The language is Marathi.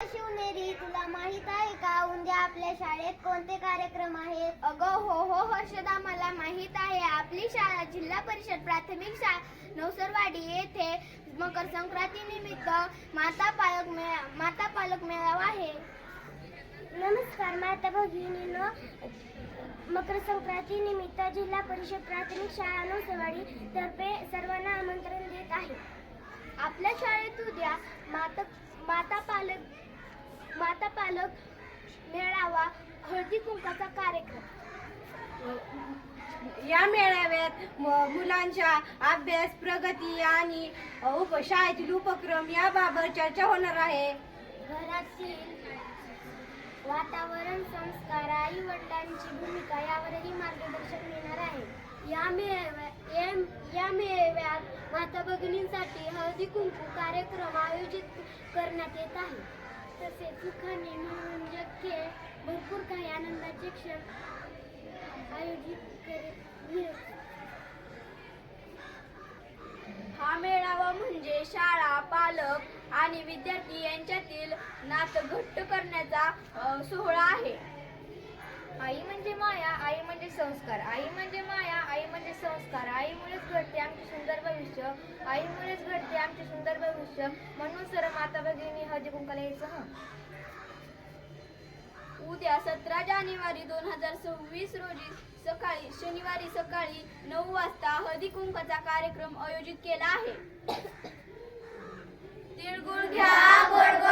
शिवनेरी, तुला माहित आहे का उद्या आपल्या शाळेत कोणते कार्यक्रम आहेत? अगं हो हर्षदा, मला माहित आहे. आपली शाळा जिल्हा परिषद प्राथमिक शाळा नवसरवाडी येथे मकर संक्रांती निमित्त माता पालक मेळावा आहे. नमस्कार माता भगिनींनो, मकर संक्रांती निमित्त जिल्हा परिषद प्राथमिक शाळा नवसरवाडी तर्फे सर्वांना आमंत्रण देत आहे. आपल्या शाळेत उद्या माता पालक मेळावा, हळदी कुंकाचा कार्यक्रम. या मेळाव्यात मुलांच्या अभ्यास प्रगती आणि शाळेतील उपक्रम याबाबत चर्चा होणार आहे. घरातील वातावरण, संस्कार, आई वडिलांची भूमिका यावरही मार्गदर्शन मिळणार आहे. या मेळाव्यात माता भगिनींसाठी हळदी कुंकू कार्यक्रम आयोजित करण्यात येत आहे. तसेच सुखाने मनोरंजक खेळ, भरपूर काही आनंदाचे क्षण आयोजित हा मेळावा म्हणजे शाळा, पालक आणि विद्यार्थी यांच्यातील नातं घट्ट करण्याचा सोहळा आहे. आई म्हणजे माया, आई म्हणजे संस्कार, आई म्हणजे माया, आई म्हणजे संस्कार. आईमुळेच घडते आमचे सुंदर भविष्य, आईमुळेच घडते आमचे सुंदर भविष्य. म्हणून सर्व माता भगिनी हळदी कुंकाला यायचं. उद्या 17 जानेवारी 2026 रोजी शनिवारी सकाळी 9 वाजता हळदी कुंकाचा कार्यक्रम आयोजित केला आहे. तिळगुळ घ्या, गोड